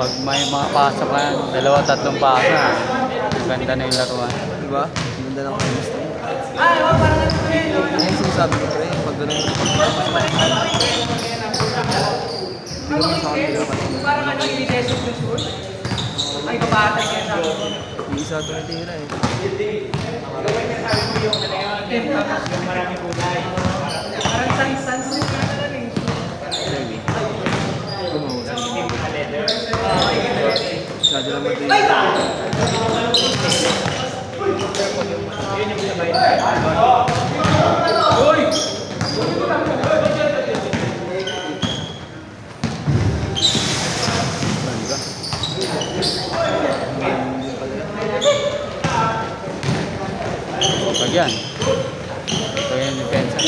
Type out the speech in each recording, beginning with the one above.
Pag may mga pasok ka, 2-3 pasok, ganda na yung laruan. Diba? Ganda ng chemistry. Yan yung sinasabi ko pre, pag ganun yung hindi naman sa akin nila kasi ay kabatay kaya sa akin. isa ito na tira eh. Marami kulay. Parang sans-sans yung kanalan eh. Really? Gumawa. Masyado naman ito Pag yan. Ito yung depensa.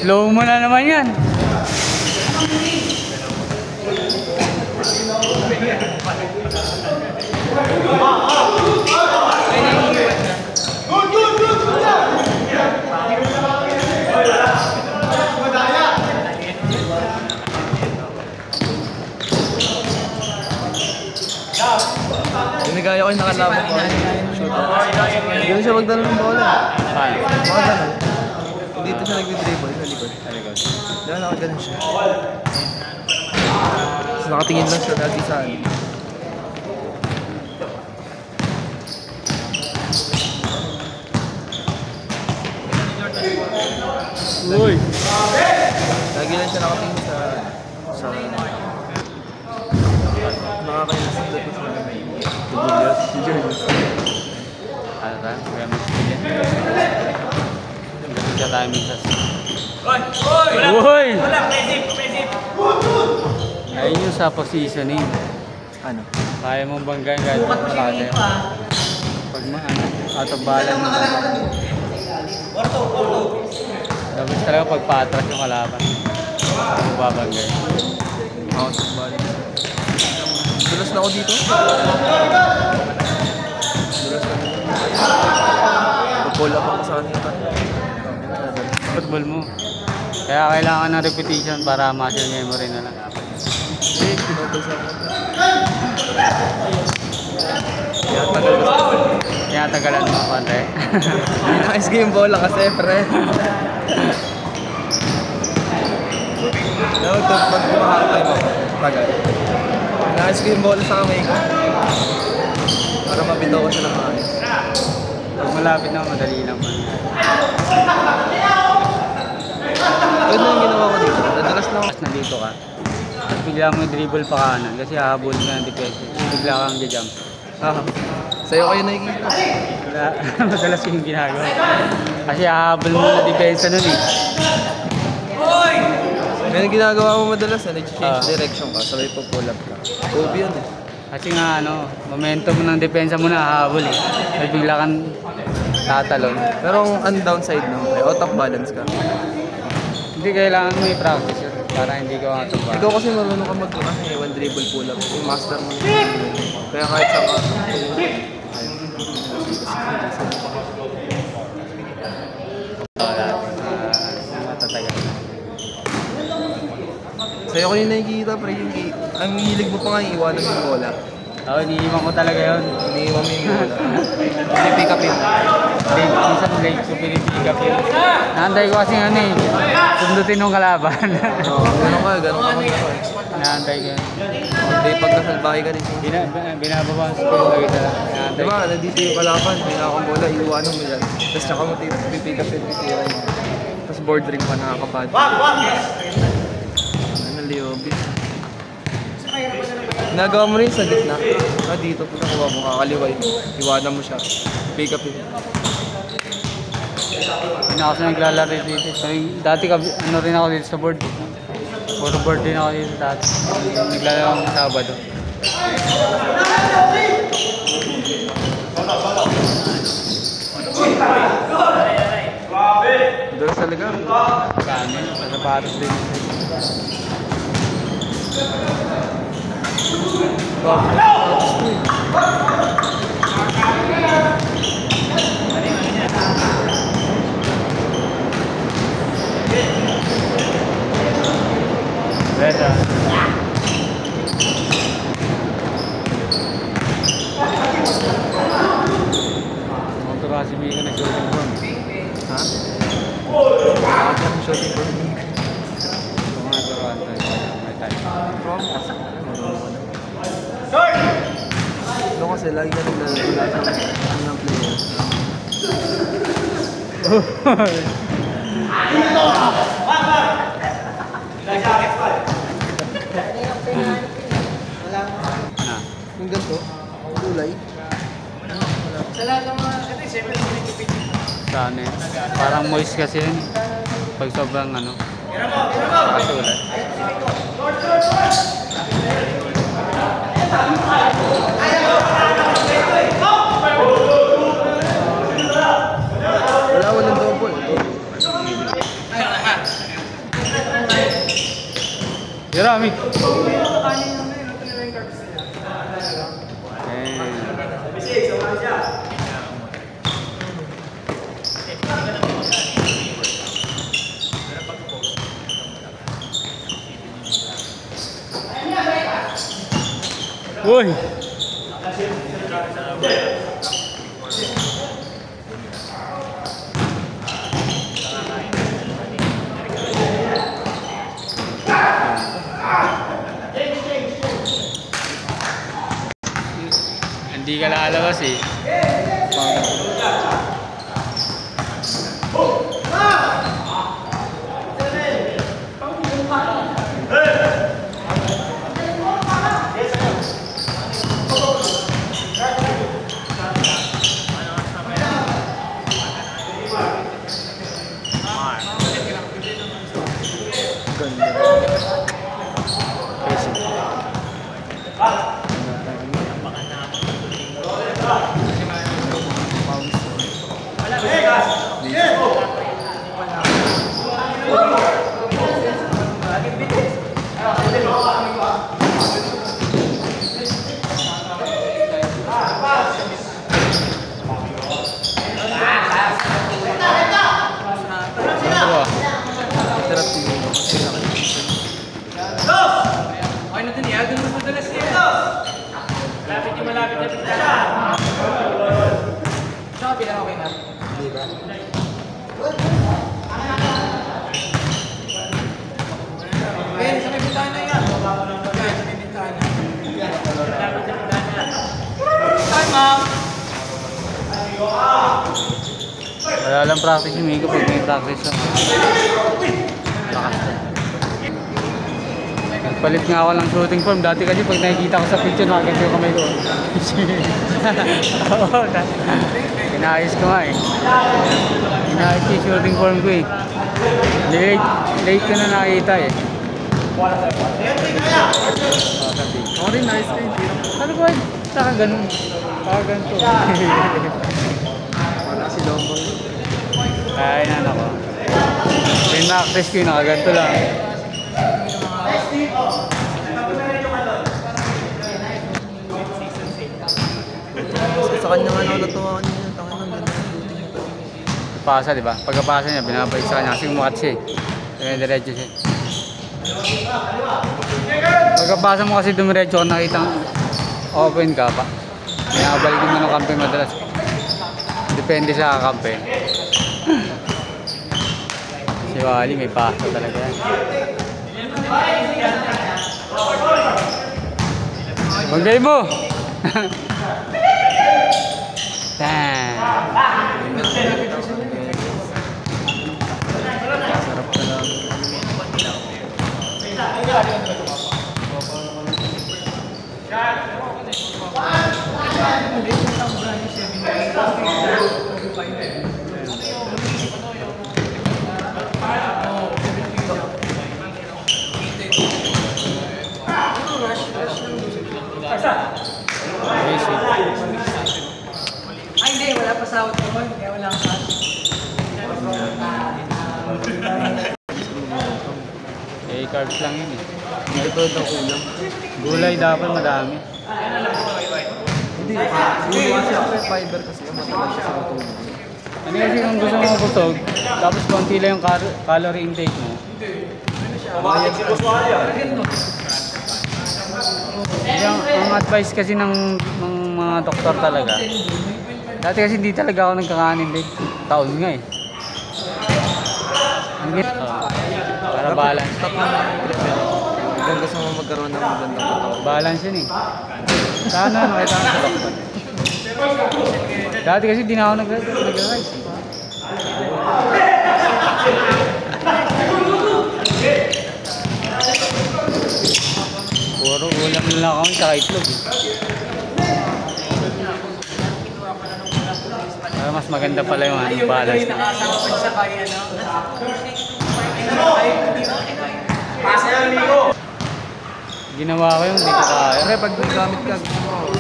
Slow mo na naman yan. Inigaya ko yung nakalaban ko. Ganun siya magdala ng bola. Paano? Mga ganun. Dito siya nag-dribble sa likod. Diyan ako ganun siya. Tapos nakatingin lang siya lagi sa akin. Uy! Lagi lang siya nakatingin sa nakakailas ang dapat sa Julius. Ano tayo? Kaya mag-spin yan. Ganun siya tayo minsan. Uy! Wala, presip. Ayun yung sa positioning. Ano? Kaya mong banggain kahit malaki. Pag out of balance mo. Tapos talaga pag patras yung kalaban. Babanggain. Out of balance. Dulas na ako dito. Pull up ako sa kanina. Football mo. Kaya kailangan ng repetition para muscle memory na lang. Kaya tagalan mo konti. Nice game bola kasi pre. Dapat pag kumahakay mo. Tagal. Nice game bola sa kamay ko. Para mabitaw ko siya ng maayos. Pag malapit na, madali lang man. Yun na yung ginawa ko dito. Nadalas na ako. Nandito ka. Tapos bigla mo yung dribble pa kanan kasi hahabulin ka ng defense. Bigla kang jump. Sa'yo kayo nakikita. Madalas yung ginagawa. Kasi hahabol mo na depensa nun eh. May ginagawa mo madalas na nag-change direction ka. Sabay pa pull up ka. Kobe yun eh. Kasi nga momentum ng depensa mo na hahabol eh. May bigla kang tatalon. Pero ang downside no, out of balance ka. Hindi kailangan mo i-practice yun para hindi ka out of balance. Ikaw kasi marunong ka one dribble pull up. Yung master mo. Kaya kahit sa matatagal. Sa'yo ko yung nakikita pre, ang hilig mo pa nga iiwanan yung bola. Oo, iniiwan ko talaga yun. Iniiwan mo yung bola. Pinipick up yun. Minsan late ko pinipick up yun. Naantay ko kasi sundutin ng kalaban. Oo, gano'n ka mag-ako eh. Naantay ko yun. Hindi, pag nasalbahe ka rin. Binababang ko yung lagi talaga. Diba, nandito yung kalaban, may nakakang bola, iiwanan mo yan. Tapos tsaka mo pipick up yun, titira yun. Tapos board ring pa nakakapad. Liobi. Nagawa mo rin sa gitna. Dito po nakuha mo, kakaliway. Iwanan mo siya. Pick up yun. Hindi ako sa naglalaro dito. Dati rin ako dito sa board. Puro board din ako dito dati. Naglalaro ako sa Sabado. Doon talaga. Kami, sa sapatos din. kasi lagi ka naglalaro ng player. Yung ganito, kulay. Sa lahat ng mga, ito yung siyempre sinikipit. Sana eh. Parang moist kasi yun. Pag sobrang ano. Nakasulat. Wala walang double. Yarami. Uy. Hindi ka lalabas eh. Wala lang practice yung Miko pag may practice siya. Lakas na. Nagpalit nga ako ng shooting form. Dati kasi pag nakikita ko sa picture, nakaganto yung kamay ko. Oo, inayos ko nga eh. Inayos yung shooting form ko eh. Late ko na nakita eh. Ako rin, nice rin. Ano ba? Saka ganun. Saka ganito. Wala si Lombo. Ay, ano ko. Pin-practice ko yung nakaganto lang. Sa kanya nga ako natuwa kanina. Tangan ng ganda. Pasa, di ba? Pagkapasa niya, binabalik sa kanya kasi umukat siya eh. Kaya diretso siya. Pagkapasa mo kasi dumiretso, nakita open ka pa. Binabalik mo ng kampe madalas. Depende sa kampe. Si Wally may pasta talaga yan. Magbay mo! Damn! Ay, hindi. Wala pa sa auto ko. Kaya wala ka. Eh, carbs lang yun eh. Ito daw kulang. Gulay dapat madami. Hindi, yung kasi fiber kasi yung matagal siya sa matulog. Ano kasi kung gusto mo busog, tapos konti lang yung calorie intake mo. Ang advice kasi ng mga doktor talaga. Dati kasi hindi talaga ako nagkakanin din. Taon nga eh. Para balance. Hanggang gusto mo magkaroon ng magandang katawan. Balance yun eh. Sana nakita ko sa lockdown. Dati kasi di na ako nag-rise. Puro ulam na lang ako sa itlog. Pero mas maganda pala yung balance na. Nakasabay ano. Pasa yan, amigo! Ginawa ko yung hindi ko kaya. Siyempre, pag gamit ka, gusto mo,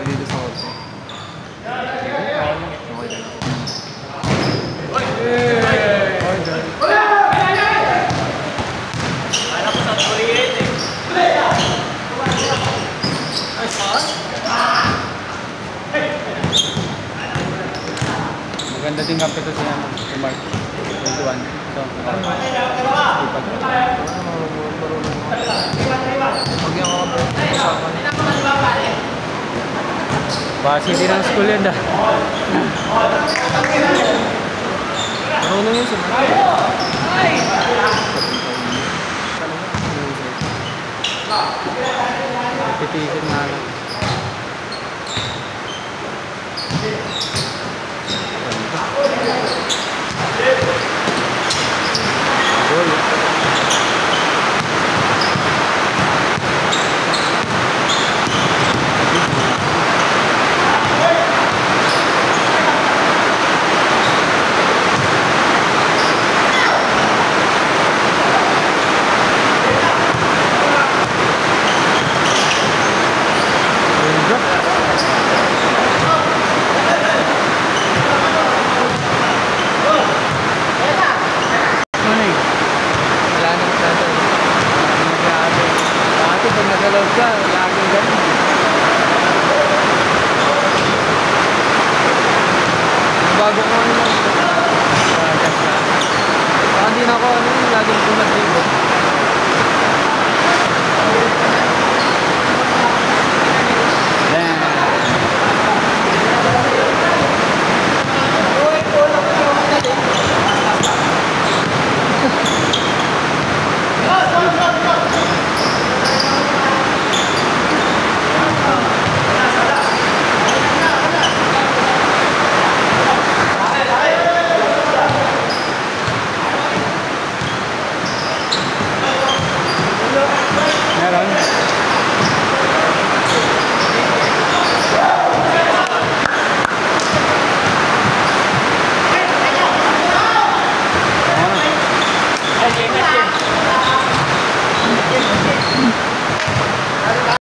dito sa kotse. Maganda din kape to siya. Si Mark. 21. Ito. Pag yung ako usapan. Basi din ang school yun dah. Marunong yun siya. Titisin na lang.